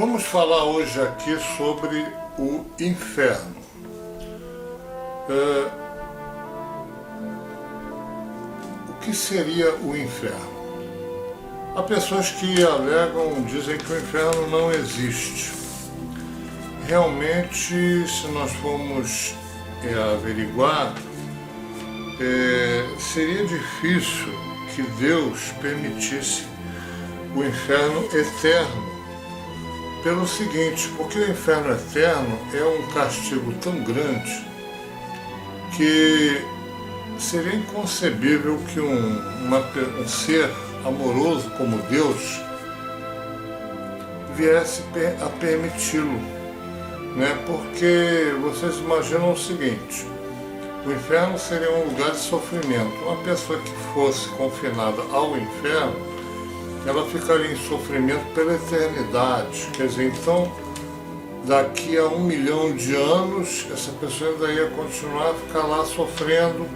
Vamos falar hoje aqui sobre o inferno. O que seria o inferno? Há pessoas que alegam, dizem que o inferno não existe. Realmente, se nós formos averiguar, seria difícil que Deus permitisse o inferno eterno. Pelo seguinte, porque o inferno eterno é um castigo tão grande que seria inconcebível que um ser amoroso como Deus viesse a permiti-lo, né? Porque vocês imaginam o seguinte: o inferno seria um lugar de sofrimento. Uma pessoa que fosse confinada ao inferno, ela ficaria em sofrimento pela eternidade. Quer dizer, então, daqui a 1 milhão de anos, essa pessoa ainda ia continuar a ficar lá sofrendo,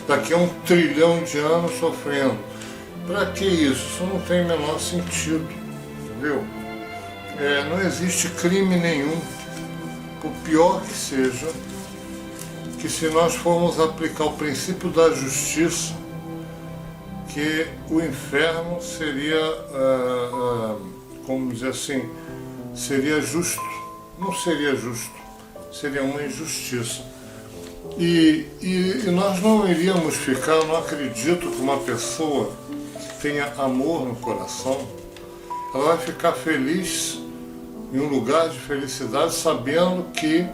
daqui a 1 trilhão de anos sofrendo. Para que isso? Isso não tem o menor sentido, entendeu? Não existe crime nenhum, por pior que seja, que se nós formos aplicar o princípio da justiça, que o inferno seria, como dizer assim, seria justo. Não seria justo, seria uma injustiça. E nós não iríamos ficar, eu não acredito que uma pessoa que tenha amor no coração, ela vai ficar feliz em um lugar de felicidade sabendo que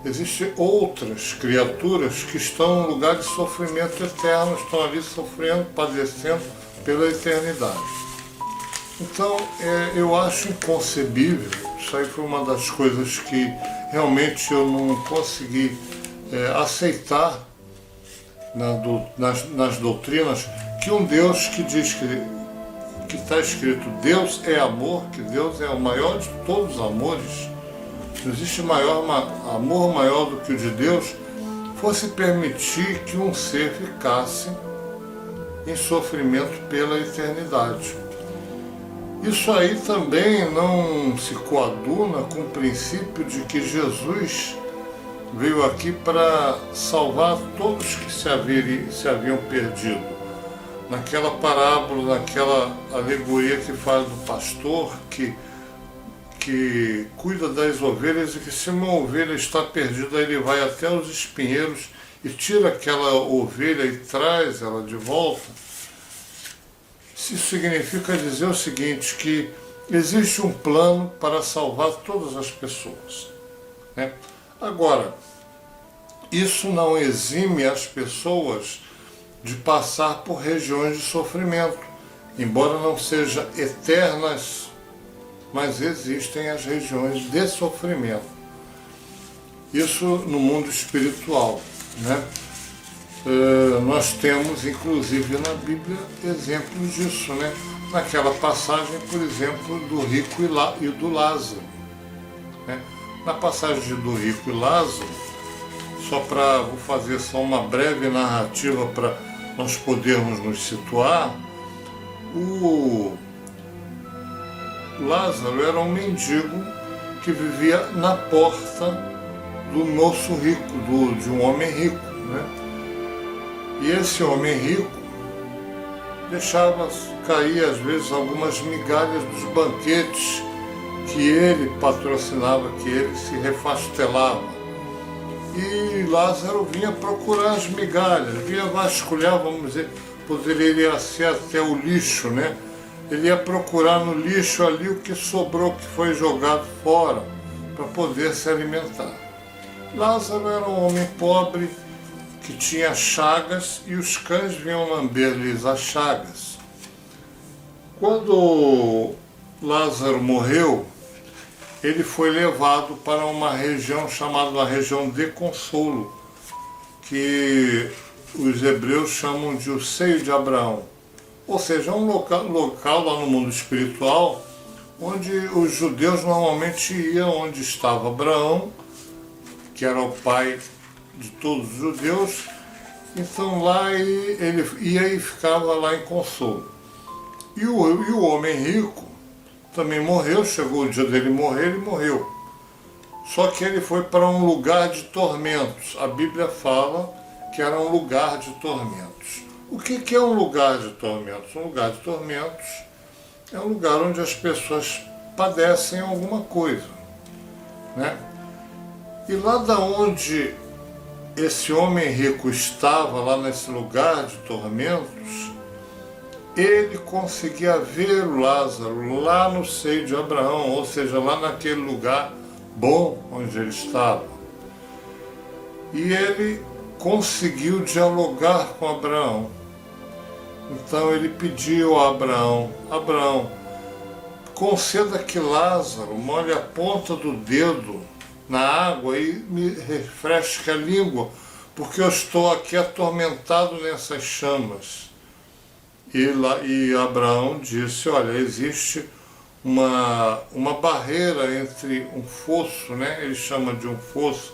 existem outras criaturas que estão em um lugar de sofrimento eterno, estão ali sofrendo, padecendo pela eternidade. Então, eu acho inconcebível, isso aí foi uma das coisas que realmente eu não consegui aceitar nas doutrinas, que um Deus que diz que está escrito Deus é amor, que Deus é o maior de todos os amores, não existe amor maior do que o de Deus, fosse permitir que um ser ficasse em sofrimento pela eternidade. Isso aí também não se coaduna com o princípio de que Jesus veio aqui para salvar todos que se haviam perdido. Naquela parábola, naquela alegoria que fala do pastor que cuida das ovelhas, e que se uma ovelha está perdida, ele vai até os espinheiros e tira aquela ovelha e traz ela de volta. Isso significa dizer o seguinte, que existe um plano para salvar todas as pessoas, né? Agora, isso não exime as pessoas de passar por regiões de sofrimento, embora não sejam eternas, mas existem as regiões de sofrimento. Isso no mundo espiritual, né? Nós temos, inclusive na Bíblia, exemplos disso, né? Naquela passagem, por exemplo, do rico e do Lázaro, né? Na passagem do rico e Lázaro, vou fazer só uma breve narrativa para nós podermos nos situar. O Lázaro era um mendigo que vivia na porta do moço rico, de um homem rico, né? E esse homem rico deixava cair às vezes algumas migalhas dos banquetes que ele patrocinava, que ele se refastelava. E Lázaro vinha procurar as migalhas, vinha vasculhar, vamos dizer, poderia ser até o lixo, né? Ele ia procurar no lixo ali o que sobrou, que foi jogado fora, para poder se alimentar. Lázaro era um homem pobre que tinha chagas e os cães vinham lamber-lhes as chagas. Quando Lázaro morreu, ele foi levado para uma região chamada a região de Consolo, que os hebreus chamam de o seio de Abraão. Ou seja, um local lá no mundo espiritual, onde os judeus normalmente iam onde estava Abraão, que era o pai de todos os judeus. Então lá ele ia e ficava lá em Consolo. E o homem rico também morreu, chegou o dia dele morrer, ele morreu. Só que ele foi para um lugar de tormentos. A Bíblia fala que era um lugar de tormentos. O que é um lugar de tormentos? Um lugar de tormentos é um lugar onde as pessoas padecem alguma coisa, né? E lá da onde esse homem rico estava, lá nesse lugar de tormentos, ele conseguia ver o Lázaro lá no seio de Abraão, ou seja, lá naquele lugar bom onde ele estava. E ele conseguiu dialogar com Abraão. Então ele pediu a Abraão: Abraão, conceda que Lázaro molhe a ponta do dedo na água e me refresque a língua, porque eu estou aqui atormentado nessas chamas. E Abraão disse: olha, existe uma barreira entre um fosso, né? Ele chama de um fosso,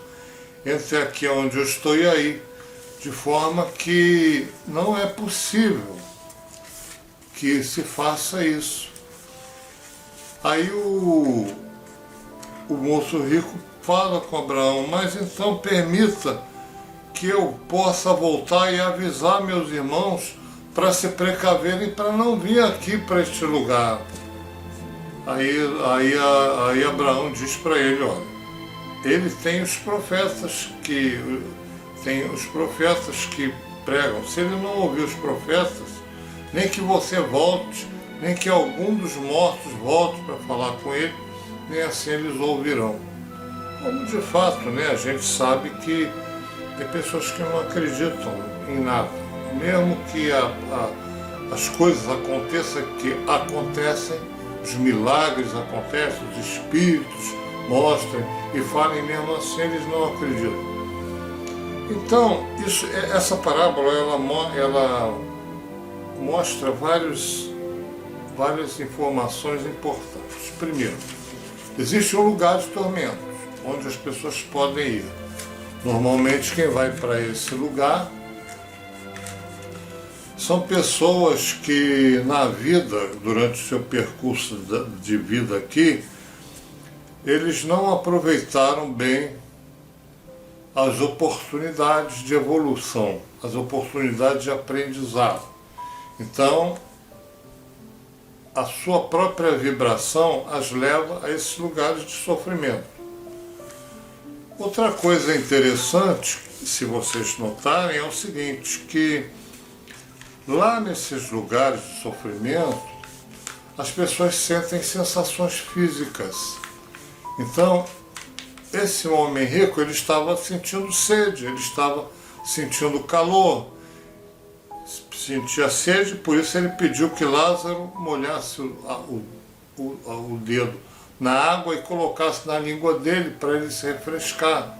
entre aqui onde eu estou e aí, de forma que não é possível que se faça isso. Aí o moço rico fala com Abraão: mas então permita que eu possa voltar e avisar meus irmãos para se precaverem para não vir aqui para este lugar. Aí Abraão diz para ele: olha, ele tem os profetas que pregam. Se ele não ouvir os profetas, nem que você volte, nem que algum dos mortos volte para falar com ele, nem assim eles ouvirão. Como de fato, né, a gente sabe que tem pessoas que não acreditam em nada. Mesmo que as coisas aconteçam, os milagres acontecem, os espíritos mostrem e falem, mesmo assim eles não acreditam. Então, essa parábola ela mostra várias informações importantes. Primeiro, existe um lugar de tormentos, onde as pessoas podem ir. Normalmente quem vai para esse lugar são pessoas que na vida, durante o seu percurso de vida aqui, eles não aproveitaram bem as oportunidades de evolução, as oportunidades de aprendizado. Então, a sua própria vibração as leva a esses lugares de sofrimento. Outra coisa interessante, se vocês notarem, é o seguinte, que lá nesses lugares de sofrimento, as pessoas sentem sensações físicas. Então, esse homem rico, ele estava sentindo sede, ele estava sentindo calor, sentia sede, por isso ele pediu que Lázaro molhasse o dedo na água e colocasse na língua dele para ele se refrescar.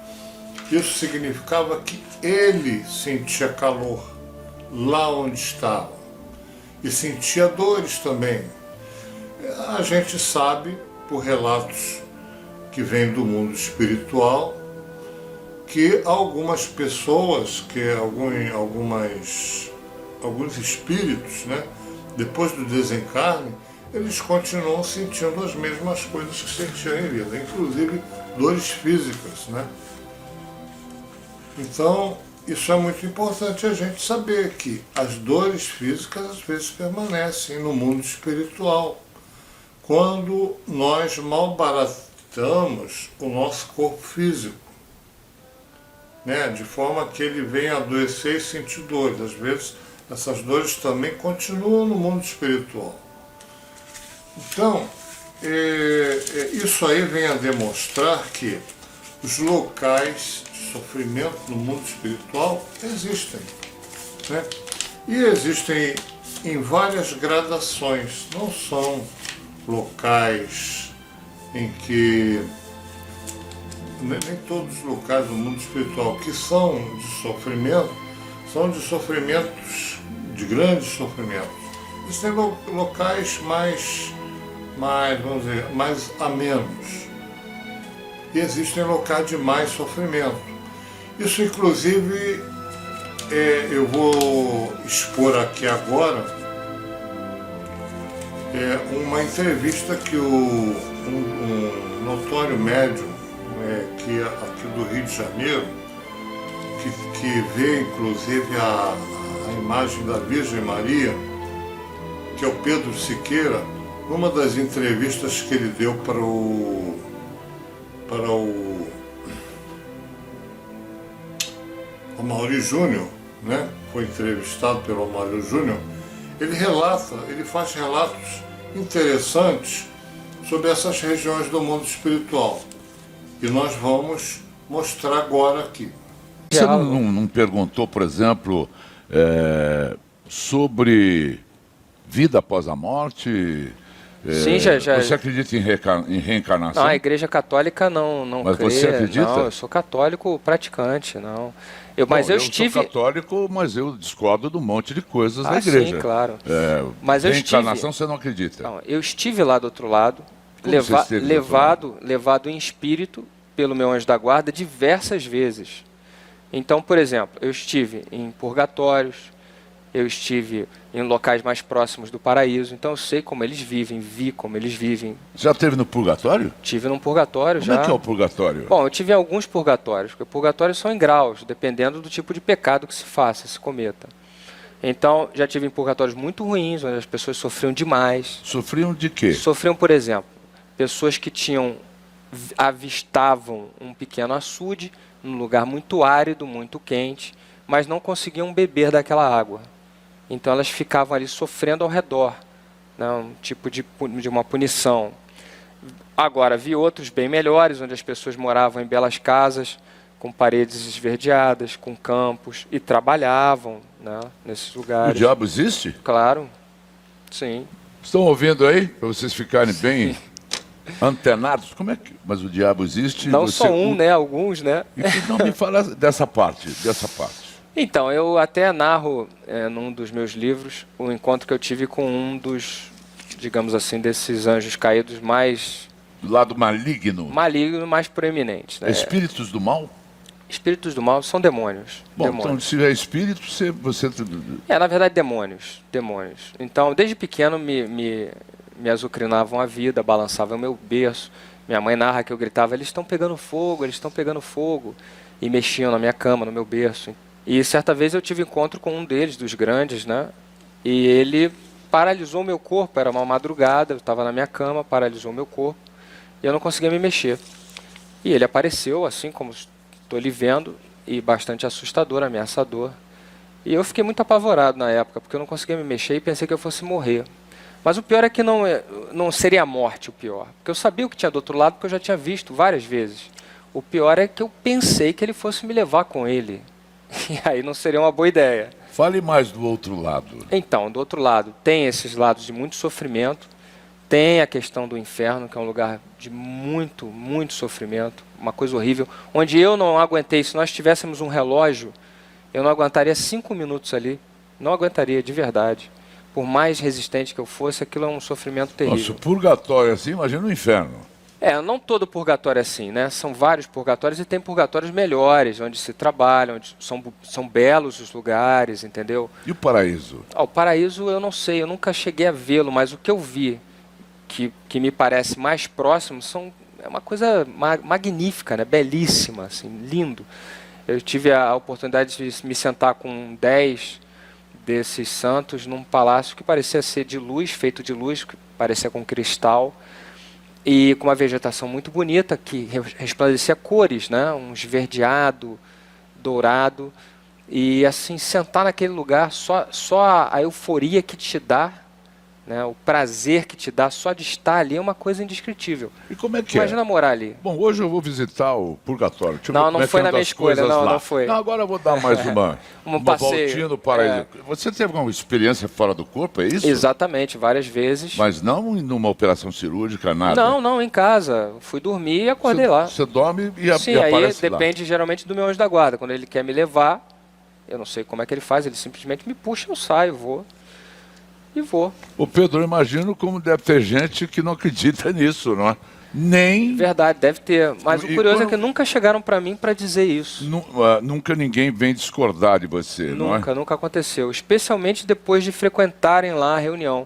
Isso significava que ele sentia calor lá onde estava e sentia dores também. A gente sabe, por relatos que vêm do mundo espiritual, que algumas pessoas, alguns espíritos, né, depois do desencarne, eles continuam sentindo as mesmas coisas que sentiam em vida, inclusive dores físicas, né? Então, isso é muito importante a gente saber, que as dores físicas às vezes permanecem no mundo espiritual, quando nós malbaratamos o nosso corpo físico, né? De forma que ele venha adoecer e sentir dores. Às vezes essas dores também continuam no mundo espiritual. Então, isso aí vem a demonstrar que os locais de sofrimento no mundo espiritual existem, né? E existem em várias gradações, não são locais em que, nem todos os locais do mundo espiritual que são de sofrimentos, de grandes sofrimentos. Existem locais mais, vamos dizer, mais amenos. E existem locais de mais sofrimento. Isso, inclusive, eu vou expor aqui agora uma entrevista que um notório médium que aqui do Rio de Janeiro, que vê inclusive a imagem da Virgem Maria, que é o Pedro Siqueira, numa das entrevistas que ele deu para o Amaury Júnior, né? Foi entrevistado pelo Amaury Júnior. Ele faz relatos interessantes sobre essas regiões do mundo espiritual. E nós vamos mostrar agora aqui. Você não perguntou, por exemplo, sobre vida após a morte? Sim, já. Você acredita em reencarnação? Não, a Igreja Católica não Mas crê. você acredita? Não, eu sou católico praticante, não. Eu sou católico, mas eu discordo de um monte de coisas da igreja. Sim, claro. Mas reencarnação você não acredita? Não, eu estive lá do outro lado, levado em espírito pelo meu anjo da guarda diversas vezes. Então, por exemplo, eu estive em purgatórios, eu estive em locais mais próximos do paraíso, então eu sei como eles vivem, vi como eles vivem. Já esteve no purgatório? Tive num purgatório já. Como é que é o purgatório? Bom, eu tive em alguns purgatórios, porque purgatórios são em graus, dependendo do tipo de pecado que se faça, se cometa. Então, já tive em purgatórios muito ruins, onde as pessoas sofriam demais. Sofriam de quê? Sofriam, por exemplo, pessoas que avistavam um pequeno açude, num lugar muito árido, muito quente, mas não conseguiam beber daquela água. Então elas ficavam ali sofrendo ao redor, né, um tipo de uma punição. Agora, vi outros bem melhores, onde as pessoas moravam em belas casas, com paredes esverdeadas, com campos, e trabalhavam, né, nesses lugares. O diabo existe? Claro, sim. Estão ouvindo aí? Para vocês ficarem bem antenados. Como é que... Mas o diabo existe? Não só um, né? Alguns, né? Então me fala dessa parte. Então, eu até narro num dos meus livros o encontro que eu tive com um dos, digamos assim, desses anjos caídos mais... Do lado maligno? Maligno, mais proeminente. Né? Espíritos do mal? Espíritos do mal são demônios. Bom, demônios. Então se é espírito, você... Na verdade, demônios. Então, desde pequeno me azucrinavam a vida, balançavam o meu berço. Minha mãe narra que eu gritava, eles estão pegando fogo. E mexiam na minha cama, no meu berço. E certa vez eu tive encontro com um deles, dos grandes, né? E ele paralisou o meu corpo, era uma madrugada, eu estava na minha cama, paralisou o meu corpo, e eu não conseguia me mexer. E ele apareceu, assim como estou lhe vendo, e bastante assustador, ameaçador. E eu fiquei muito apavorado na época, porque eu não conseguia me mexer e pensei que eu fosse morrer. Mas o pior é que não seria a morte o pior, porque eu sabia o que tinha do outro lado, porque eu já tinha visto várias vezes. O pior é que eu pensei que ele fosse me levar com ele. E aí não seria uma boa ideia. Fale mais do outro lado. Então, do outro lado, tem esses lados de muito sofrimento, tem a questão do inferno, que é um lugar de muito, muito sofrimento, uma coisa horrível, onde eu não aguentei, se nós tivéssemos um relógio, eu não aguentaria 5 minutos ali, não aguentaria, de verdade. Por mais resistente que eu fosse, aquilo é um sofrimento terrível. Nossa, purgatório assim, imagina o inferno. Não todo purgatório é assim, né? São vários purgatórios e tem purgatórios melhores, onde se trabalha, onde são belos os lugares, entendeu? E o paraíso? O paraíso eu não sei, eu nunca cheguei a vê-lo, mas o que eu vi, que me parece mais próximo, é uma coisa magnífica, né? Belíssima, assim, lindo. Eu tive a oportunidade de me sentar com 10 desses santos num palácio que parecia ser de luz, feito de luz, que parecia com cristal, e com uma vegetação muito bonita, que resplandecia cores, né? Um esverdeado, dourado, e assim, sentar naquele lugar, só a euforia que te dá, né? O prazer que te dá só de estar ali é uma coisa indescritível. E como é que Imagina morar ali. Bom, hoje eu vou visitar o purgatório. Não foi na minha escolha, não foi. Não, agora eu vou dar mais uma voltinha no paraíso. Você teve alguma experiência fora do corpo, é isso? Exatamente, várias vezes. Mas não numa operação cirúrgica, nada? Não, em casa. Fui dormir e acordei lá. Você dorme e Sim, e aparece aí depende geralmente do meu anjo da guarda. Quando ele quer me levar, eu não sei como é que ele faz, ele simplesmente me puxa, eu saio, vou. E vou. Ô Pedro, eu imagino como deve ter gente que não acredita nisso, não é? Nem... Verdade, deve ter. Mas o curioso é que nunca chegaram para mim para dizer isso. Nunca ninguém vem discordar de você, não é? Nunca aconteceu. Especialmente depois de frequentarem lá a reunião.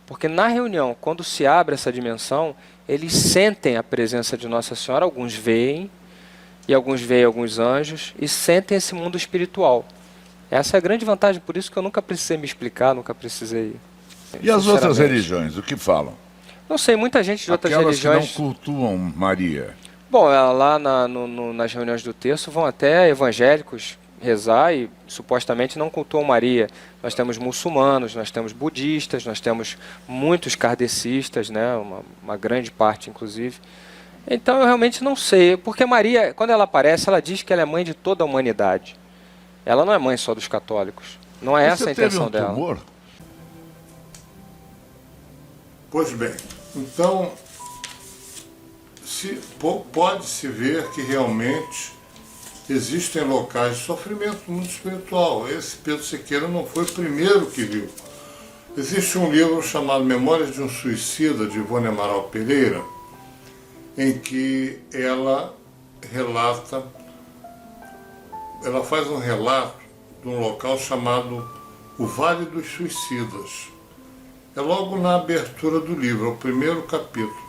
Porque na reunião, quando se abre essa dimensão, eles sentem a presença de Nossa Senhora, alguns veem, e alguns veem alguns anjos, e sentem esse mundo espiritual. Essa é a grande vantagem, por isso que eu nunca precisei me explicar, nunca precisei... E as outras sinceramente. religiões, o que falam? Não sei, muita gente de outras Aquelas religiões... que não cultuam Maria. Bom, lá nas reuniões do terço vão até evangélicos rezar e supostamente não cultuam Maria. Nós temos muçulmanos, nós temos budistas, nós temos muitos kardecistas, né? Uma grande parte, inclusive. Então eu realmente não sei, porque Maria, quando ela aparece, ela diz que ela é mãe de toda a humanidade. Ela não é mãe só dos católicos. Não é essa a intenção dela. Tumor? Pois bem, então pode-se ver que realmente existem locais de sofrimento no mundo espiritual. Esse Pedro Siqueira não foi o primeiro que viu. Existe um livro chamado Memórias de um Suicida, de Ivone Amaral Pereira, em que ela faz um relato de um local chamado o Vale dos Suicidas. É logo na abertura do livro, é o primeiro capítulo.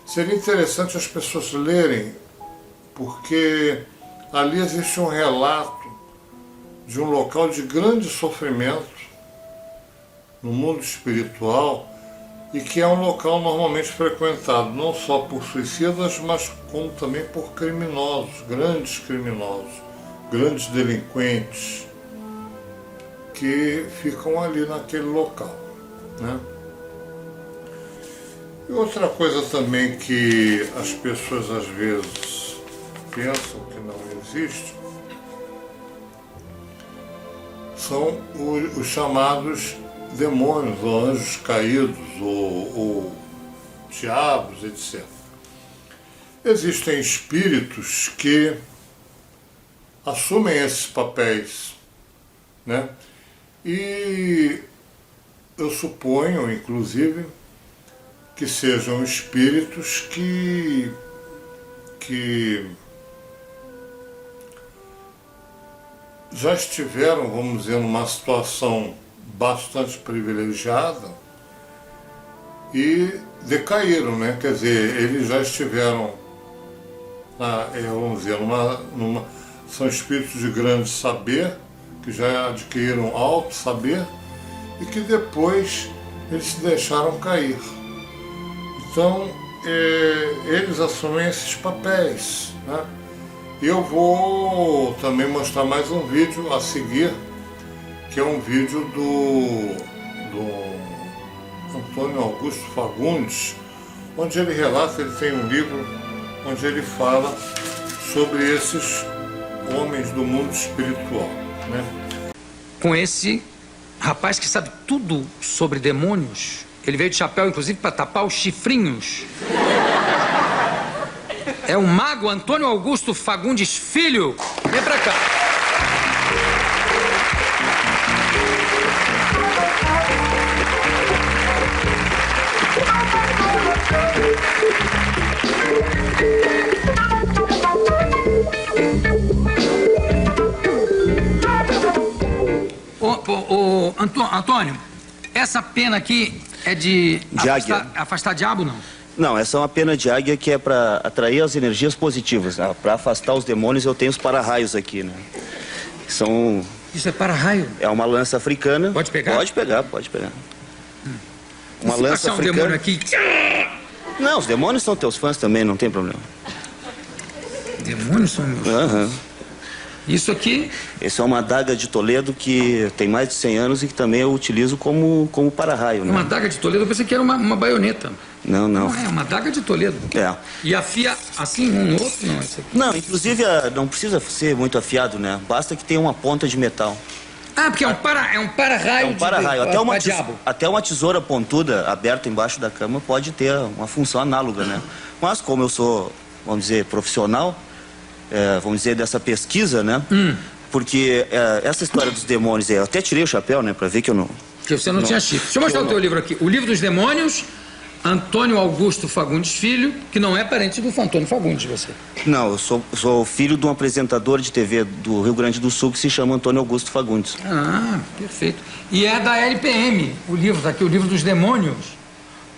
Seria interessante as pessoas lerem, porque ali existe um relato de um local de grande sofrimento no mundo espiritual e que é um local normalmente frequentado não só por suicidas, mas como também por criminosos, grandes delinquentes que ficam ali naquele local, né? E outra coisa também que as pessoas às vezes pensam que não existe são os chamados demônios, ou anjos caídos, ou diabos, etc. Existem espíritos que assumem esses papéis, né? E eu suponho, inclusive, que sejam espíritos que já estiveram, vamos dizer, numa situação bastante privilegiada e decaíram, né? Quer dizer, eles já estiveram, vamos dizer, são espíritos de grande saber, que já adquiriram alto saber e que depois eles se deixaram cair. Então, eles assumem esses papéis, né? Eu vou também mostrar mais um vídeo a seguir, que é um vídeo do Antônio Augusto Fagundes, onde ele relata, ele tem um livro onde ele fala sobre esses homens do mundo espiritual, né? Com esse rapaz que sabe tudo sobre demônios. Ele veio de chapéu, inclusive, para tapar os chifrinhos. É o mago Antônio Augusto Fagundes Filho. Vem pra cá. Antônio, essa pena aqui é de afastar diabo, não? Não, essa é uma pena de águia que é para atrair as energias positivas. Né? Para afastar os demônios, eu tenho os para-raios aqui, né? São... Isso é para-raio? É uma lança africana. Pode pegar? Pode pegar, pode pegar. Uma se lança passar africana. Um demônio aqui... Não, os demônios são teus fãs também, não tem problema. Demônios são meus Aham. Isso aqui... Essa é uma adaga de Toledo que tem mais de 100 anos e que também eu utilizo como para-raio, né? Uma adaga de Toledo, eu pensei que era uma baioneta. Não, não. Não, é uma adaga de Toledo. É. E afia assim um no outro? Não, esse aqui. Não, inclusive não precisa ser muito afiado, né? Basta que tenha uma ponta de metal. Ah, porque é um para-raio. É um para-raio. Diabo. Até uma tesoura pontuda aberta embaixo da cama pode ter uma função análoga, né? Mas como eu sou, vamos dizer, profissional, vamos dizer, dessa pesquisa, né? Porque essa história dos demônios, eu até tirei o chapéu, né? Pra ver que eu não... Que você não tinha chifre. Deixa eu mostrar o teu livro aqui. O livro dos demônios, Antônio Augusto Fagundes Filho, que não é parente do Antônio Fagundes, você. Não, eu sou filho de um apresentador de TV do Rio Grande do Sul que se chama Antônio Augusto Fagundes. Ah, perfeito. E é da LPM, o livro, tá aqui, o livro dos demônios.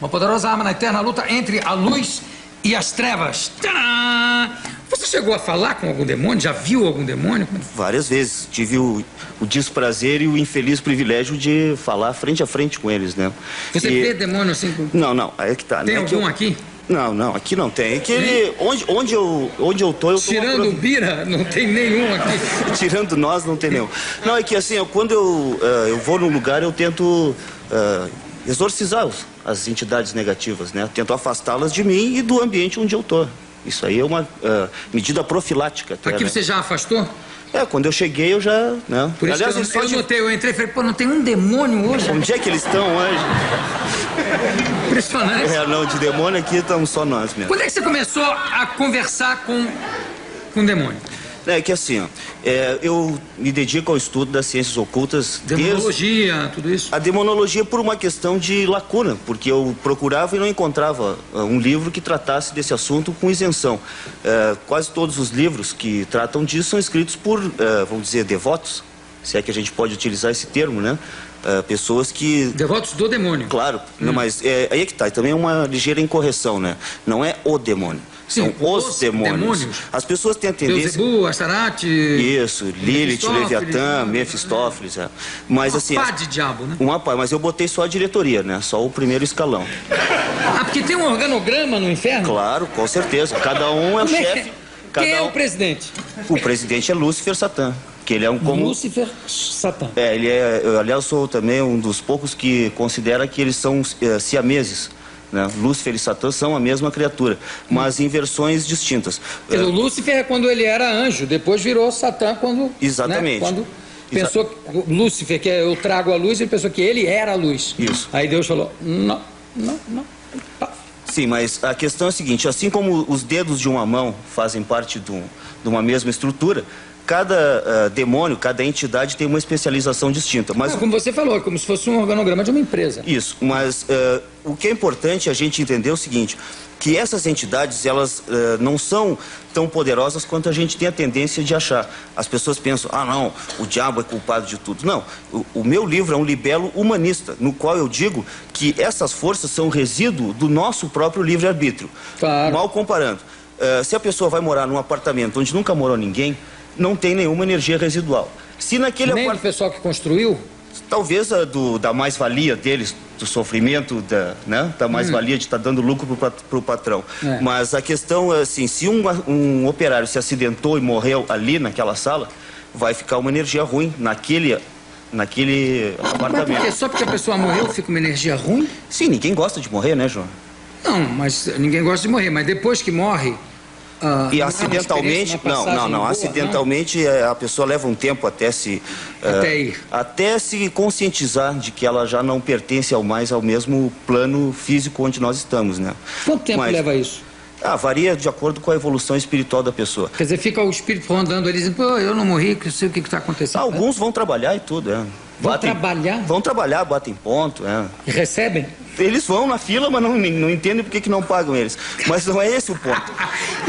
Uma poderosa arma na eterna luta entre a luz e as trevas. Tcharam! Você chegou a falar com algum demônio? Já viu algum demônio? Várias vezes. Tive o desprazer e o infeliz privilégio de falar frente a frente com eles, né? Você vê demônio assim? Não, aí é que tá. Tem né? algum aqui? Não, aqui não tem. É que onde eu tô... Tirando o Bira, não tem nenhum aqui. Tirando nós, não tem nenhum. Não, é que assim, quando eu vou num lugar, eu tento exorcizar as entidades negativas, né? Eu tento afastá-las de mim e do ambiente onde eu tô. Isso aí é uma medida profilática. Até, Aqui né? você já afastou? Quando eu cheguei, eu já... Né? Por isso Aliás, que eu notei, eu entrei e falei, pô, não tem um demônio hoje? Onde é que eles estão hoje? Impressionante. Não, de demônio aqui estamos só nós mesmo. Quando é que você começou a conversar com demônio? É que assim, eu me dedico ao estudo das ciências ocultas. Demonologia, tudo isso? A demonologia por uma questão de lacuna, porque eu procurava e não encontrava um livro que tratasse desse assunto com isenção. Quase todos os livros que tratam disso são escritos por, vamos dizer, devotos, se é que a gente pode utilizar esse termo, né? Pessoas que... Devotos do demônio. Claro, não, mas aí é que tá, também é uma ligeira incorreção, né? Não é o demônio. São os demônios. As pessoas têm a tendência... Beelzebub, Astarate... Isso, Lilith, Leviatã, Mefistófeles. Mas assim... Uma pá de diabo, né? Uma pá, mas eu botei só a diretoria, né? Só o primeiro escalão. Ah, porque tem um organograma no inferno? Claro, com certeza. Cada um é o chefe. Quem é o presidente? O presidente é Lúcifer Satã. Que ele é um como... Lúcifer Satã. Ele é... aliás, sou também um dos poucos que considera que eles são siameses. Né? Lúcifer e Satã são a mesma criatura, mas em versões distintas. O Lúcifer é quando ele era anjo, depois virou Satã quando... Exatamente. Né? Quando pensou que Lúcifer, que eu trago a luz, ele pensou que ele era a luz. Isso. Aí Deus falou, não. Sim, mas a questão é a seguinte, assim como os dedos de uma mão fazem parte de uma mesma estrutura, cada demônio, cada entidade tem uma especialização distinta. Mas como você falou, é como se fosse um organograma de uma empresa. Isso, mas o que é importante a gente entender é o seguinte, que essas entidades, elas não são tão poderosas quanto a gente tem a tendência de achar. As pessoas pensam, não, o diabo é culpado de tudo. Não, o meu livro é um libelo humanista, no qual eu digo que essas forças são resíduo do nosso próprio livre-arbítrio. Claro. Mal comparando, se a pessoa vai morar num apartamento onde nunca morou ninguém, não tem nenhuma energia residual. Se naquele Nem do pessoal que construiu? Talvez da mais-valia deles, do sofrimento, da mais-valia de estar dando lucro para o patrão. Mas a questão é assim, se um operário se acidentou e morreu ali naquela sala, vai ficar uma energia ruim naquele apartamento. Mas por quê? Só porque a pessoa morreu fica uma energia ruim? Sim, ninguém gosta de morrer, né, João? Não, mas ninguém gosta de morrer, mas depois que morre... E acidentalmente, acidentalmente a pessoa leva um tempo até se conscientizar de que ela já não pertence ao mesmo plano físico onde nós estamos, né? Quanto tempo leva isso? Varia de acordo com a evolução espiritual da pessoa. Quer dizer, fica o espírito rondando ali dizendo, pô, eu não morri, que sei o que está acontecendo. Alguns vão trabalhar e tudo, trabalhar? Vão trabalhar, batem ponto, E recebem? Eles vão na fila, mas não entendem por que não pagam eles. Mas não é esse o ponto.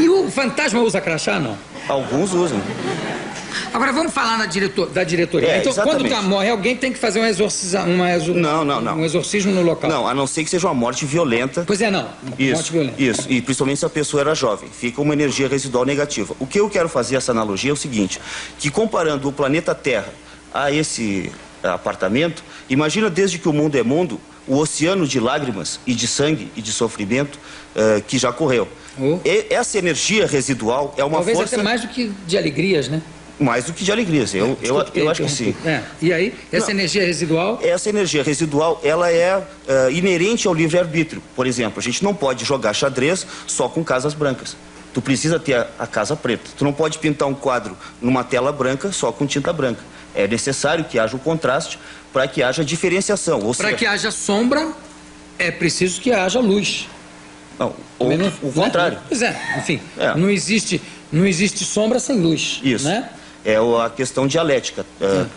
E o fantasma usa crachá, não? Alguns usam. Agora vamos falar da diretoria. Então, exatamente. Quando morre alguém, tem que fazer um exorcismo no local. Não, a não ser que seja uma morte violenta. Pois é, não. Morte violenta. Isso, e principalmente se a pessoa era jovem. Fica uma energia residual negativa. O que eu quero fazer essa analogia é o seguinte, que comparando o planeta Terra a esse apartamento, imagina desde que o mundo é mundo, o oceano de lágrimas e de sangue e de sofrimento que já correu. Essa energia residual é uma força... Talvez até mais do que de alegrias, né? Mais do que de alegrias, eu acho que sim. E aí, essa energia residual? Essa energia residual, ela é inerente ao livre-arbítrio. Por exemplo, a gente não pode jogar xadrez só com casas brancas. Tu precisa ter a casa preta. Tu não pode pintar um quadro numa tela branca só com tinta branca. É necessário que haja o contraste para que haja diferenciação. Para que haja sombra, é preciso que haja luz. Não, o contrário. Pois é, enfim, não existe sombra sem luz. Isso. Né? É a questão dialética,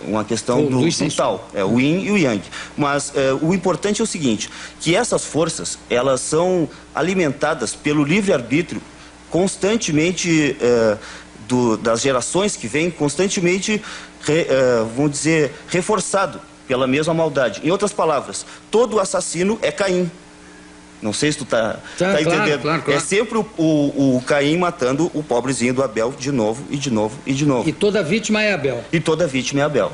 uma questão do tal, o yin e o yang. Mas o importante é o seguinte, que essas forças, elas são alimentadas pelo livre-arbítrio constantemente, das gerações que vêm, constantemente, vamos dizer, reforçado pela mesma maldade. Em outras palavras, todo assassino é Caim. Não sei se tu tá entendendo. Claro. É sempre o Caim matando o pobrezinho do Abel de novo e de novo e de novo. E toda vítima é Abel. E toda vítima é Abel.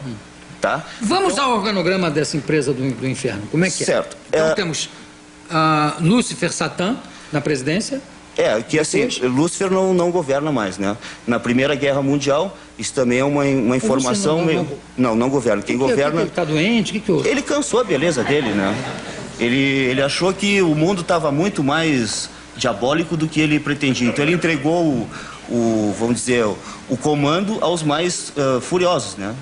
Tá? Vamos ao organograma dessa empresa do inferno. Como é que certo. é? Então temos Lúcifer, Satã na presidência. Que assim, Lúcifer não governa mais, né? Na Primeira Guerra Mundial, isso também é uma informação... Não governa. Quem governa... Ele está doente? O que houve? Ele cansou a beleza dele, né? Ele achou que o mundo estava muito mais diabólico do que ele pretendia. Então ele entregou vamos dizer, o comando aos mais furiosos, né?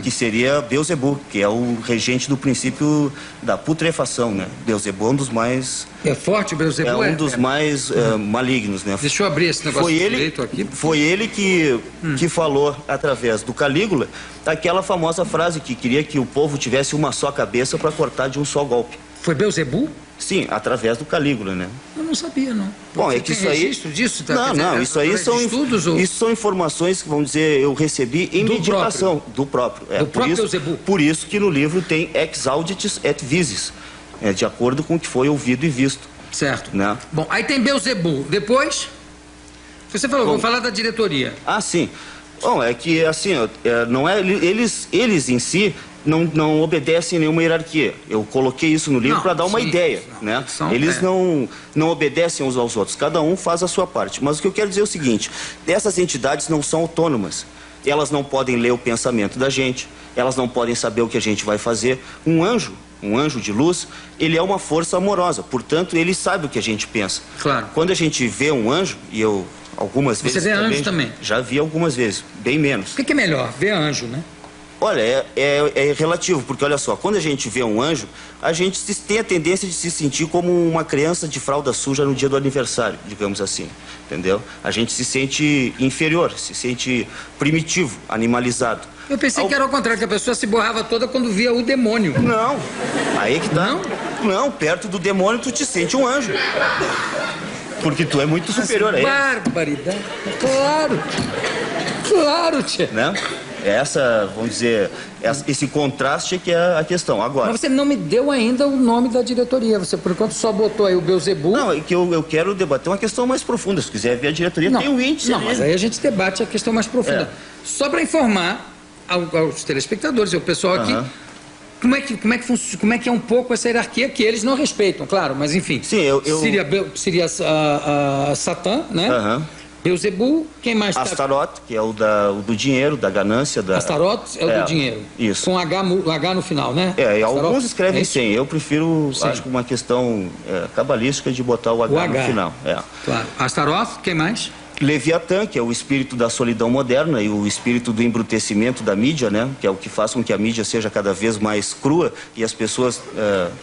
Que seria Beelzebub, que é o regente do princípio da putrefação, né? Beelzebub é um dos mais... É forte o Beelzebub? É um dos mais malignos, né? Deixa eu abrir esse negócio direito aqui. Foi ele que falou, através do Calígula, aquela famosa frase que queria que o povo tivesse uma só cabeça para cortar de um só golpe. Foi Beelzebub? Sim, através do Calígula, né? Eu não sabia, não. Bom, você é que tem isso aí... registro disso? Não, isso aí são estudos, ou... isso são informações que, vamos dizer, eu recebi em meditação do próprio. Do próprio Beelzebub. Por isso que no livro tem ex auditis et visis, de acordo com o que foi ouvido e visto. Certo. Né? Bom, aí tem Beelzebub. Depois, você falou, vou falar da diretoria. Sim. Bom, é que assim, não é, eles em si não obedecem nenhuma hierarquia. Eu coloquei isso no livro para dar uma ideia, né? Eles não obedecem uns aos outros. Cada um faz a sua parte. Mas o que eu quero dizer é o seguinte: essas entidades não são autônomas. Elas não podem ler o pensamento da gente. Elas não podem saber o que a gente vai fazer. Um anjo de luz, ele é uma força amorosa. Portanto, ele sabe o que a gente pensa. Claro. Quando a gente vê um anjo, e eu algumas vezes... Você vê anjo também? Já vi algumas vezes, bem menos. O que é melhor? Ver anjo, né? Olha, é relativo, porque olha só, quando a gente vê um anjo, a gente tem a tendência de se sentir como uma criança de fralda suja no dia do aniversário, digamos assim, entendeu? A gente se sente inferior, se sente primitivo, animalizado. Eu pensei que era ao contrário, que a pessoa se borrava toda quando via o demônio. Não, aí que tá. Não, perto do demônio tu te sente um anjo. Porque tu é muito superior a ele. Barbaridade. Claro, tia. Né? Essa, vamos dizer, esse contraste que é a questão. Agora... Mas você não me deu ainda o nome da diretoria. Você, por enquanto, só botou aí o Beelzebub. Não, é que eu quero debater uma questão mais profunda. Se quiser ver a diretoria, tem o índice. Não, mas aí a gente debate a questão mais profunda. Só para informar aos telespectadores e ao pessoal aqui, como é que é um pouco essa hierarquia que eles não respeitam, claro, mas enfim. Sim, Seria Satã, né? Beelzebub, quem mais? Astaroth, que é o do dinheiro, da ganância. Astaroth é o do dinheiro. Isso. Com H no final, né? E alguns escrevem sem. Eu prefiro, acho que uma questão cabalística de botar o H no final. Claro. Astaroth, quem mais? Leviatã, que é o espírito da solidão moderna e o espírito do embrutecimento da mídia, né? Que é o que faz com que a mídia seja cada vez mais crua e as pessoas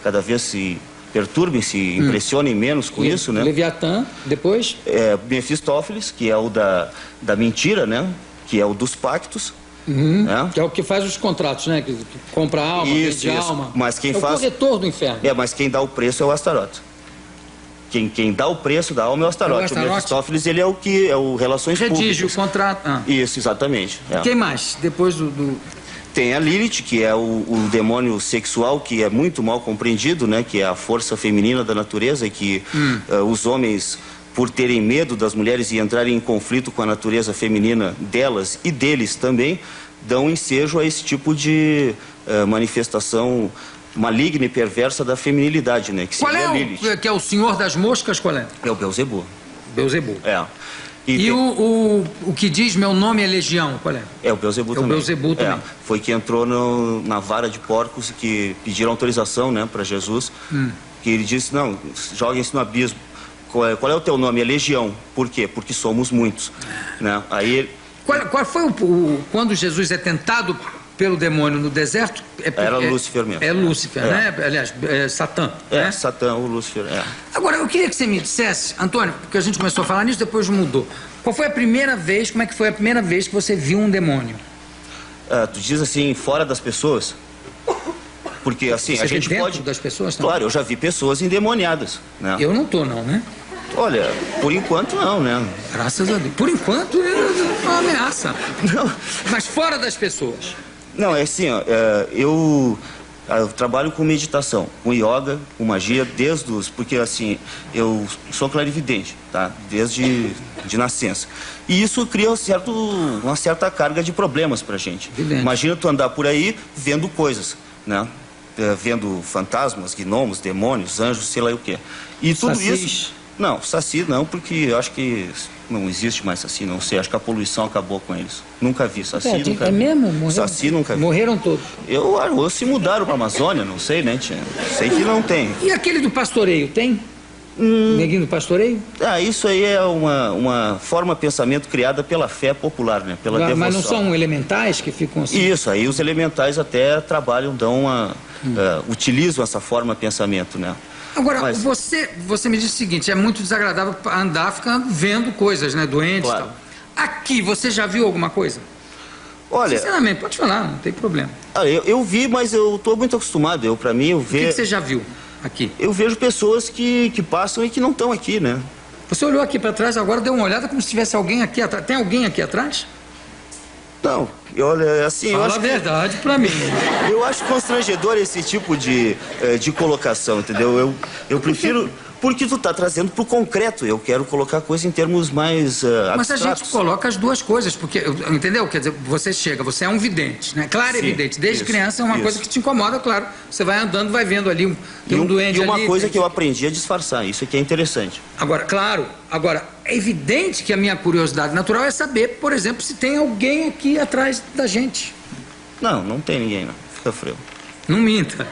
cada vez se perturbem, se impressionem menos com isso, né? Leviatã, depois? Mefistófeles, que é o da mentira, né? Que é o dos pactos. Né? Que é o que faz os contratos, né? Que compra alma, vende alma. Mas quem o corretor do inferno. Mas quem dá o preço é o Astaroth. Quem dá o preço da alma é o Astaroth. O Mefistófeles, ele é o que é o relações públicas. Redige o contrato. Isso, exatamente. Quem mais? Depois do... Tem a Lilith, que é o demônio sexual, que é muito mal compreendido, né? Que é a força feminina da natureza e que os homens, por terem medo das mulheres e entrarem em conflito com a natureza feminina delas e deles também, dão ensejo a esse tipo de manifestação maligna e perversa da feminilidade, né? Que qual é que é o senhor das moscas, qual é? É o Beelzebub. Beelzebub. E o que diz meu nome é Legião, qual é? É o Beelzebub também. O Beelzebub também. Foi que entrou na vara de porcos e que pediram autorização, né, para Jesus. Que ele disse, não, joguem-se no abismo. Qual é o teu nome? É Legião. Por quê? Porque somos muitos. Né? Aí... Qual foi quando Jesus é tentado pelo demônio no deserto? Era Lúcifer mesmo. É Lúcifer, né? Aliás, Satã. Né? Satã, o Lúcifer, Agora, eu queria que você me dissesse, Antônio, porque a gente começou a falar nisso, depois mudou. Qual foi a primeira vez, como é que foi a primeira vez que você viu um demônio? Tu diz assim, fora das pessoas? Porque assim, Você a vê gente dentro pode... das pessoas também? Claro, eu já vi pessoas endemoniadas, né? Eu não tô, não, né? Olha, por enquanto não, né? Graças a Deus. Por enquanto, é uma ameaça. Não, Mas fora das pessoas. não é assim, ó, eu trabalho com meditação, com yoga, com magia, desde os... Porque assim, eu sou clarividente, tá? Desde de nascença. E isso cria uma certa carga de problemas pra gente. Evidente. Imagina tu andar por aí vendo coisas, né? Vendo fantasmas, gnomos, demônios, anjos, sei lá o quê. E tudo Sacis. isso... Não, saci não, porque eu acho que não existe mais saci, não sei. Acho que a poluição acabou com eles. Nunca vi saci, nunca vi. mesmo? Morreram? Saci nunca vi. Morreram todos. Ou se mudaram para a Amazônia, não sei, né, tia? Sei que não tem. E aquele do pastoreio, tem? Neguinho do pastoreio? Isso aí é uma forma de pensamento criada pela fé popular, né? Pela devoção. Mas não são elementais que ficam assim? Isso, aí os elementais até trabalham, utilizam essa forma de pensamento, né? Agora, Mas- você me disse o seguinte, é muito desagradável andar, ficar vendo coisas, né, doentes Claro. e tal. Aqui, você já viu alguma coisa? Olha, Sinceramente, pode falar, não tem problema. eu vi, mas eu estou muito acostumado. Para mim, O que você já viu aqui? eu vejo pessoas que passam e que não estão aqui, né? Você olhou aqui para trás, agora deu uma olhada como se tivesse alguém aqui atrás. Tem alguém aqui atrás? Não, olha, assim, eu Fala acho a verdade para mim. Eu acho constrangedor esse tipo de colocação, entendeu? Eu prefiro... Porque tu tá trazendo pro concreto. Eu quero colocar coisa em termos mais Mas a abstratos. gente coloca as duas coisas, porque, entendeu? Quer dizer, você chega, você é um vidente, né? Claro, Sim, evidente. Desde isso, criança é uma isso. coisa que te incomoda, claro. Você vai andando, vai vendo ali, tem um duende E uma ali. coisa tem- que eu aprendi a disfarçar. Isso aqui é interessante. Agora, claro, é evidente que a minha curiosidade natural é saber, por exemplo, se tem alguém aqui atrás da gente. Não tem ninguém, não. Fica frio. Não minta.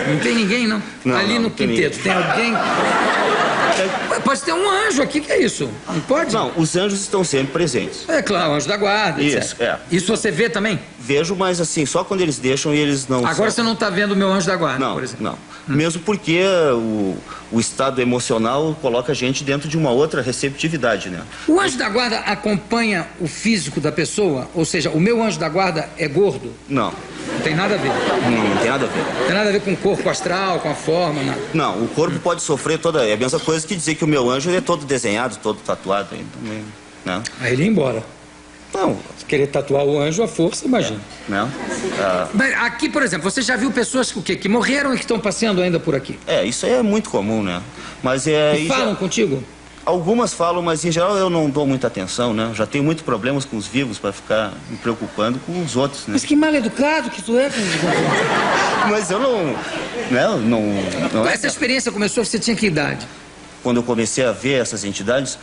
Não tem ninguém, não? Não, Ali não, no não tem quinteto, tem alguém? Pode ter um anjo aqui, que é isso? Não pode? Não, os anjos estão sempre presentes. É claro, anjo da guarda, etc. Isso, é. Isso você vê também? Vejo, mas assim, só quando eles deixam e eles não... Agora você são- não está vendo o meu anjo da guarda, Não, por exemplo. não. Mesmo porque o estado emocional coloca a gente dentro de uma outra receptividade, né? O anjo da guarda acompanha o físico da pessoa? Ou seja, o meu anjo da guarda é gordo? Não, Não tem nada a ver. não tem nada a ver. Não tem nada a ver com o corpo astral, com a forma, nada. Não, o corpo pode sofrer toda... É a mesma coisa que dizer que o meu anjo ele é todo desenhado, todo tatuado. Também, né? Aí ele ia embora. Não, Se querer tatuar o anjo à força, imagina. né? Mas aqui, por exemplo, você já viu pessoas o quê? Que morreram e que estão passeando ainda por aqui? Isso aí é muito comum, né? Mas E falam contigo? algumas falam, mas em geral eu não dou muita atenção, né? Já tenho muitos problemas com os vivos para ficar me preocupando com os outros, né? Mas que mal educado que tu é. Mas eu não... Né? Não é... Essa experiência começou, você tinha que idade? Quando eu comecei a ver essas entidades,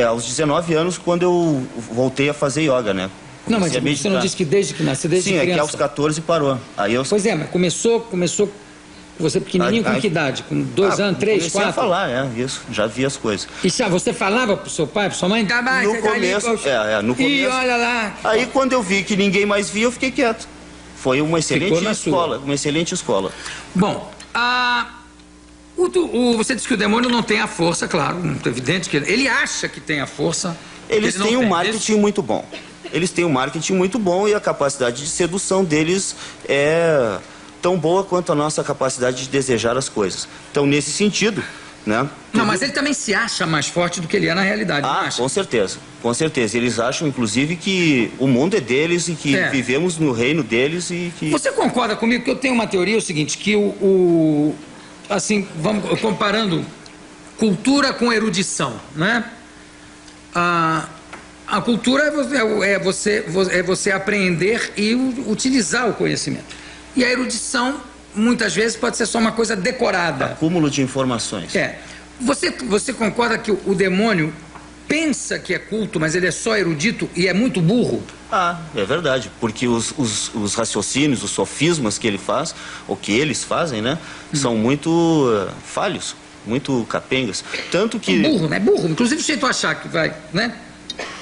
aos 19 anos, quando eu voltei a fazer yoga, né? Não, mas Comecei a você meditar. não disse que desde que nasceu, desde Sim, é que criança? aos 14 parou. Aí eu... Pois é, mas começou você pequenininho, com que idade? Com 2 anos, 3, comecei 4? a falar, isso. Já vi as coisas. E já você falava pro seu pai, pra sua mãe? Tá mais, No você tá ali, começo, poxa. no E começo. olha lá. Aí quando eu vi que ninguém mais via, eu fiquei quieto. Foi uma excelente na escola, sua. uma excelente escola. Bom, você disse que o demônio não tem a força, claro, muito evidente que ele acha que tem a força. Eles ele não têm um tem. marketing muito bom. Eles têm um marketing muito bom e a capacidade de sedução deles é tão boa quanto a nossa capacidade de desejar as coisas. Então, nesse sentido, né? Não, mas ele também se acha mais forte do que ele é na realidade, não acha? Com certeza, com certeza. Eles acham, inclusive, que o mundo é deles e que vivemos no reino deles e que... Você concorda comigo que eu tenho uma teoria, o seguinte, que assim, vamos comparando cultura com erudição, né? A cultura é você aprender e utilizar o conhecimento. E a erudição, muitas vezes, pode ser só uma coisa decorada. Acúmulo de informações. Você concorda que o demônio pensa que é culto, mas ele é só erudito e é muito burro? É verdade, porque os raciocínios, os sofismas que ele faz, ou que eles fazem, né, são muito falhos, muito capengas. Tanto que... Burro, né? Burro. Inclusive o jeito de achar que vai, né?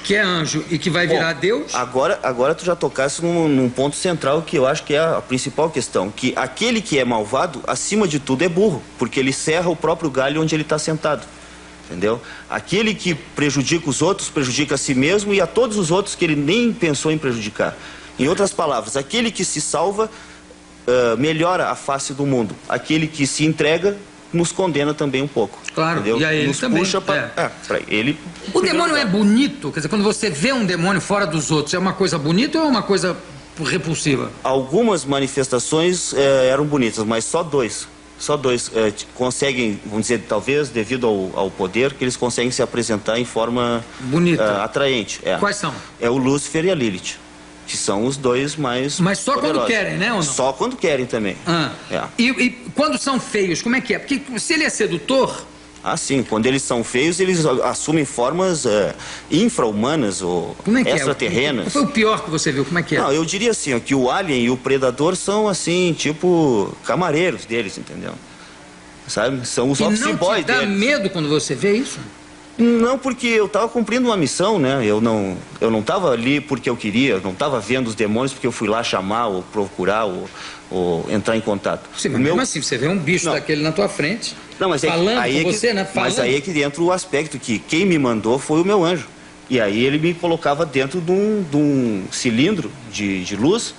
Que é anjo e que vai virar Deus. Agora tu já tocasse num ponto central que eu acho que é a principal questão, que aquele que é malvado, acima de tudo, é burro, porque ele serra o próprio galho onde ele está sentado. Entendeu? Aquele que prejudica os outros, prejudica a si mesmo e a todos os outros que ele nem pensou em prejudicar. Em outras palavras, aquele que se salva melhora a face do mundo. Aquele que se entrega nos condena também um pouco. Claro, entendeu? e a ele nos também, puxa para ele. O demônio é bonito? Quer dizer, quando você vê um demônio fora dos outros, é uma coisa bonita ou é uma coisa repulsiva? Algumas manifestações eram bonitas, mas só dois. Só dois conseguem, vamos dizer, talvez devido ao poder, que eles conseguem se apresentar em forma bonita, atraente. Quais são? É o Lúcifer e a Lilith, que são os dois mais Mas só poderosos. quando querem, né? Ou não? Só quando querem também. E quando são feios, como é que é? Porque se ele é sedutor... Ah, sim. Quando eles são feios, eles assumem formas infra-humanas ou extraterrenas. Qual foi o pior que você viu? Como é que é? Não, eu diria assim, ó, que o Alien e o Predador são, assim, tipo, camareiros deles, entendeu? Sabe? São os office boys deles. E não te dá medo quando você vê isso? Não, porque eu estava cumprindo uma missão, né? Eu não estava ali porque eu queria, eu não estava vendo os demônios porque eu fui lá chamar ou procurar ou entrar em contato. Sim, mas mesmo assim, você vê um bicho daquele na tua frente, não, mas falando aí com você, né? Falando. Mas aí é que entra o aspecto que quem me mandou foi o meu anjo. E aí ele me colocava dentro de um cilindro de luz,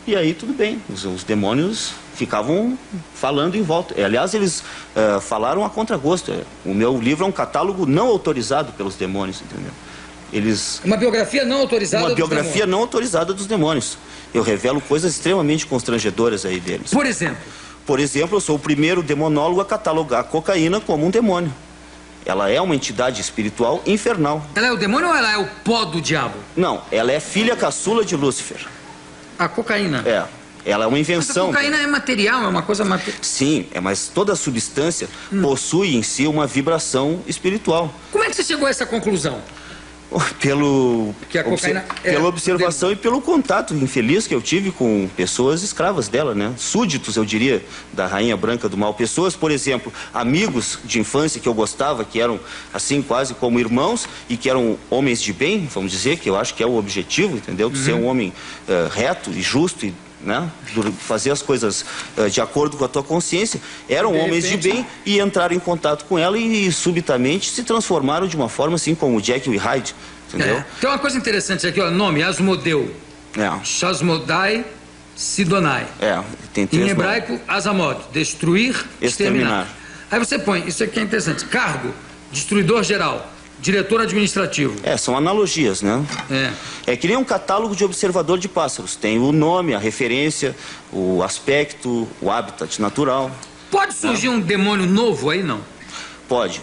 e aí tudo bem, os demônios ficavam falando em volta. Aliás, eles falaram a contragosto. O meu livro é um catálogo não autorizado pelos demônios, entendeu? Uma biografia não autorizada Uma dos biografia demônios. não autorizada dos demônios. Eu revelo coisas extremamente constrangedoras aí deles. Por exemplo? Por exemplo, eu sou o primeiro demonólogo a catalogar a cocaína como um demônio. Ela é uma entidade espiritual infernal. Ela é o demônio ou ela é o pó do diabo? Não, ela é filha caçula de Lúcifer. A cocaína? É. Ela é uma Mas a invenção. cocaína é material, é uma coisa material. Sim, mas toda substância possui em si uma vibração espiritual. Como é que você chegou a essa conclusão? Que a cocaína pela observação e pelo contato infeliz que eu tive com pessoas escravas dela, né? Súditos, eu diria, da Rainha Branca do Mal. Pessoas, por exemplo, amigos de infância que eu gostava, que eram assim quase como irmãos e que eram homens de bem, vamos dizer, que eu acho que é o objetivo, entendeu? De ser um homem reto e justo e, né, fazer as coisas de acordo com a tua consciência, eram homens de bem e entraram em contato com ela e subitamente se transformaram de uma forma assim como Jekyll e Hyde, entendeu? Tem uma coisa interessante aqui, ó, nome, Asmodeu. Shasmodai Sidonai. Tem três em hebraico, Azamod, destruir, exterminar. Aí você põe, isso aqui é interessante, cargo, destruidor geral. Diretor administrativo. São analogias, né? É que nem um catálogo de observador de pássaros. Tem o nome, a referência, o aspecto, o habitat natural. Pode surgir um demônio novo aí, não? Pode.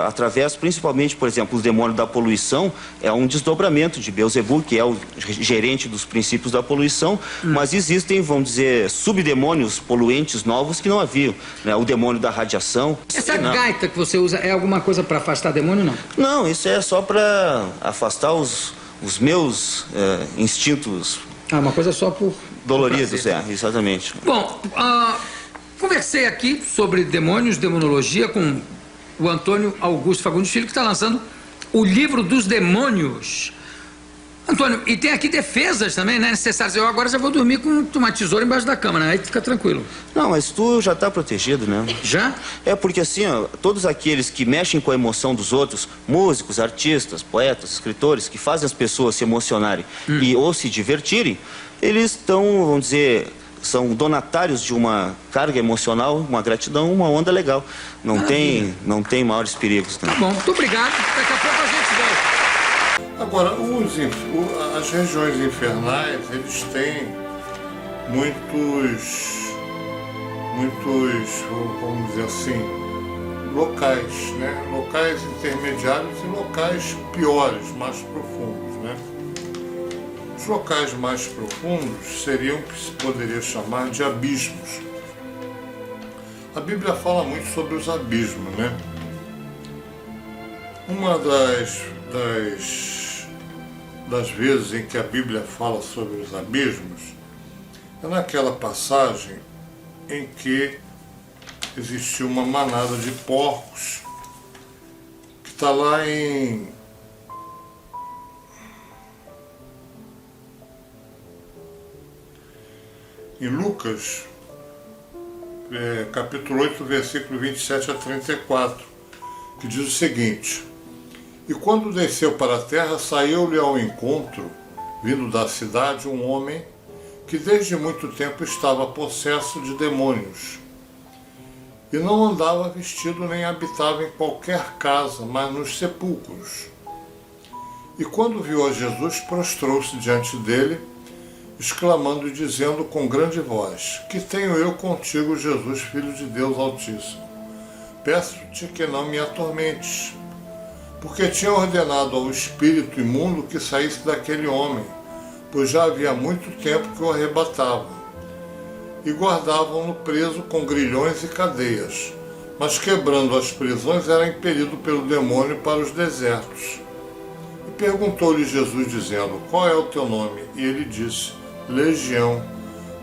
Através, principalmente, por exemplo, o demônio da poluição é um desdobramento de Beelzebub, que é o gerente dos princípios da poluição, mas existem, vamos dizer, subdemônios poluentes novos que não haviam, né? O demônio da radiação. Essa gaita que você usa é alguma coisa para afastar demônio, não? Não, isso é só para afastar os meus instintos. Uma coisa só por... doloridos, exatamente. Bom, conversei aqui sobre demônios, demonologia com o Antônio Augusto Fagundes Filho, que está lançando o livro dos demônios. Antônio, e tem aqui defesas também, né, necessárias. Eu agora já vou dormir com uma tesoura embaixo da cama, né? Aí fica tranquilo. Não, mas tu já está protegido, né? Já? É porque assim, ó, todos aqueles que mexem com a emoção dos outros, músicos, artistas, poetas, escritores, que fazem as pessoas se emocionarem ou se divertirem, eles estão, vamos dizer, são donatários de uma carga emocional, uma gratidão, uma onda legal. Não tem maiores perigos, né? Tá bom, muito obrigado. Daqui a pouco a gente volta. Agora, as regiões infernais, eles têm muitos, vamos dizer assim, locais, né? Locais intermediários e locais piores, mais profundos, né? Os locais mais profundos seriam o que se poderia chamar de abismos. A Bíblia fala muito sobre os abismos, né? Uma das vezes em que a Bíblia fala sobre os abismos é naquela passagem em que existiu uma manada de porcos que está lá em Lucas, capítulo 8, versículo 27 a 34, que diz o seguinte: E quando desceu para a terra, saiu-lhe ao encontro vindo da cidade, um homem que desde muito tempo estava possesso de demônios, e não andava vestido nem habitava em qualquer casa, mas nos sepulcros. E quando viu a Jesus, prostrou-se diante dele, exclamando e dizendo com grande voz: Que tenho eu contigo, Jesus, Filho de Deus Altíssimo? Peço-te que não me atormentes. Porque tinha ordenado ao espírito imundo que saísse daquele homem, pois já havia muito tempo que o arrebatava. E guardavam-no preso com grilhões e cadeias, mas quebrando as prisões era impelido pelo demônio para os desertos. E perguntou-lhe Jesus, dizendo: Qual é o teu nome? E ele disse: Legião,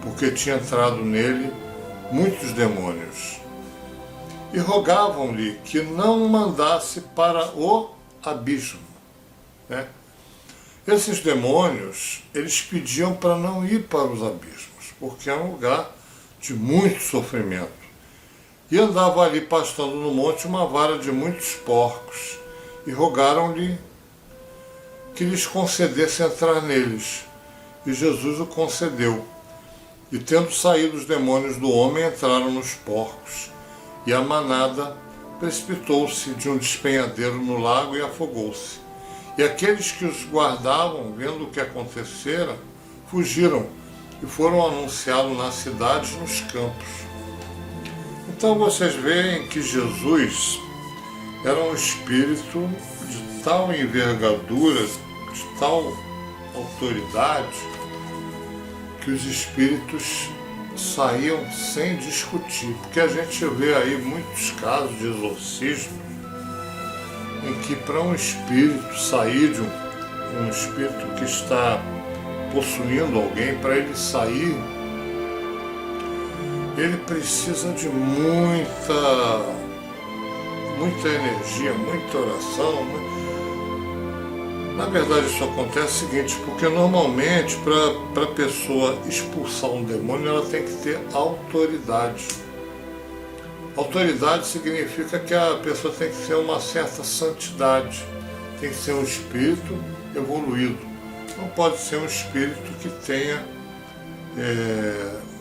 porque tinha entrado nele muitos demônios. E rogavam-lhe que não o mandasse para o abismo. Né? Esses demônios, eles pediam para não ir para os abismos, porque é um lugar de muito sofrimento. E andava ali pastando no monte uma vara de muitos porcos, e rogaram-lhe que lhes concedesse entrar neles. E Jesus o concedeu. E tendo saído os demônios do homem, entraram nos porcos. E a manada precipitou-se de um despenhadeiro no lago e afogou-se. E aqueles que os guardavam, vendo o que acontecera, fugiram e foram anunciá-lo nas cidades e nos campos. Então vocês veem que Jesus era um espírito de tal envergadura, de tal autoridade, que os espíritos saíam sem discutir, porque a gente vê aí muitos casos de exorcismo em que para um espírito sair de um espírito que está possuindo alguém, para ele sair, ele precisa de muita energia, muita oração. Na verdade, isso acontece o seguinte, porque normalmente para a pessoa expulsar um demônio, ela tem que ter autoridade. Autoridade significa que a pessoa tem que ter uma certa santidade, tem que ser um espírito evoluído. Não pode ser um espírito que tenha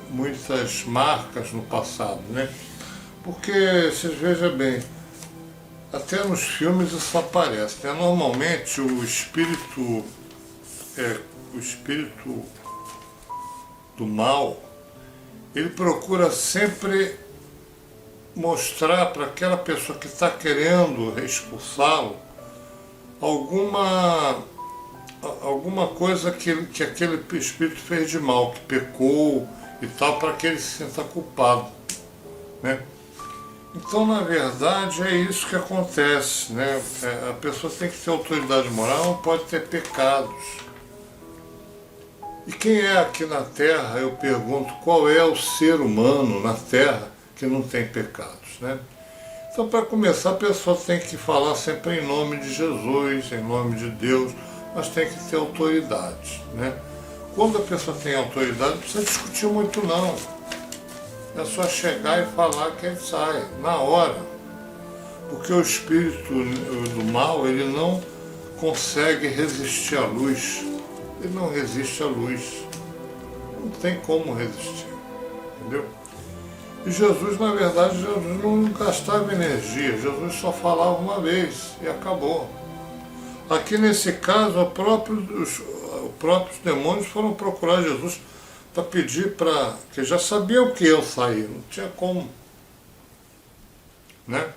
muitas marcas no passado, né? Porque, vocês vejam bem, até nos filmes isso aparece, né? Normalmente o espírito do mal, ele procura sempre mostrar para aquela pessoa que está querendo expulsá-lo alguma coisa que aquele espírito fez de mal, que pecou e tal, para que ele se sinta culpado, né? Então, na verdade, é isso que acontece, né? A pessoa tem que ter autoridade moral, não pode ter pecados. E quem é aqui na Terra, eu pergunto, qual é o ser humano na Terra que não tem pecados, né? Então, para começar, a pessoa tem que falar sempre em nome de Jesus, em nome de Deus, mas tem que ter autoridade, né? Quando a pessoa tem autoridade, não precisa discutir muito, não. É só chegar e falar que ele sai, na hora. Porque o espírito do mal, ele não consegue resistir à luz. Ele não resiste à luz. Não tem como resistir. Entendeu? E Jesus, na verdade, Jesus não gastava energia. Jesus só falava uma vez e acabou. Aqui nesse caso, os próprios demônios foram procurar Jesus para pedir que já sabiam que iam sair, não tinha como, né?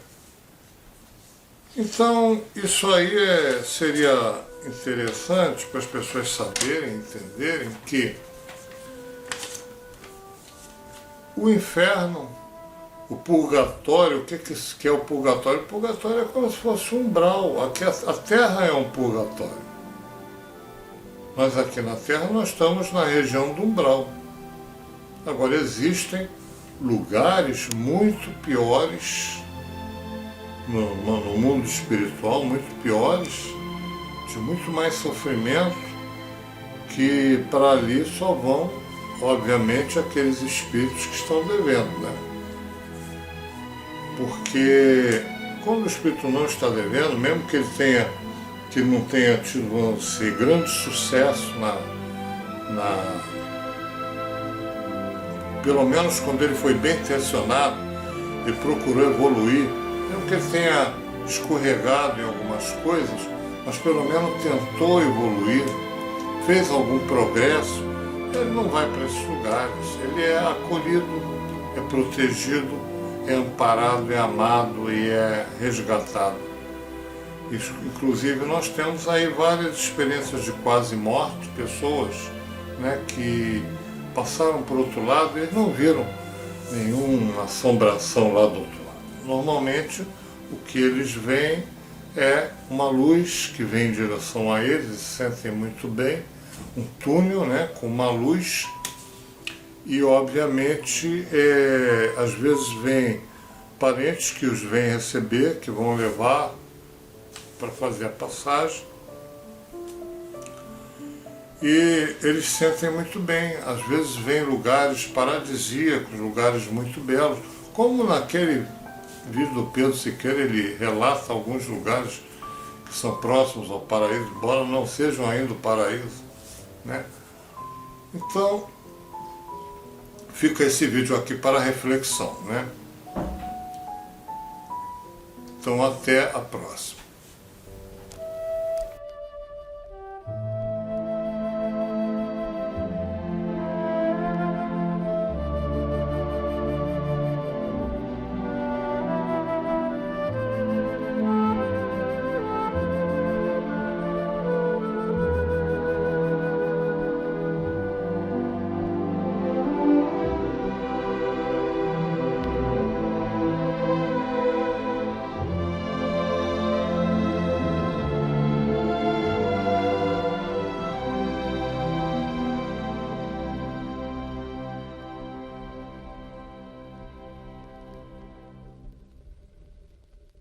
Então, isso aí seria interessante para as pessoas saberem, entenderem que o inferno, o purgatório, o que é o purgatório? O purgatório é como se fosse um umbral. Aqui a Terra é um purgatório. Mas aqui na Terra nós estamos na região do umbral. Agora, existem lugares muito piores no mundo espiritual, muito piores, de muito mais sofrimento, que para ali só vão, obviamente, aqueles espíritos que estão devendo, né? Porque quando o espírito não está devendo, mesmo que ele tenha que não tenha tido, vamos dizer, grande sucesso pelo menos quando ele foi bem intencionado e procurou evoluir, mesmo que ele tenha escorregado em algumas coisas, mas pelo menos tentou evoluir, fez algum progresso, ele não vai para esses lugares. Ele é acolhido, é protegido, é amparado, é amado e é resgatado. Inclusive nós temos aí várias experiências de quase morte, pessoas, né, que passaram por outro lado e não viram nenhuma assombração lá do outro lado. Normalmente o que eles veem é uma luz que vem em direção a eles, se sentem muito bem, um túnel, né, com uma luz, e obviamente às vezes vem parentes que os vêm receber, que vão levar para fazer a passagem, e eles se sentem muito bem. Às vezes vêm lugares paradisíacos, lugares muito belos, como naquele vídeo do Pedro Siqueira, ele relata alguns lugares que são próximos ao paraíso, embora não sejam ainda o paraíso, né? Então, fica esse vídeo aqui para reflexão, né? Então, até a próxima.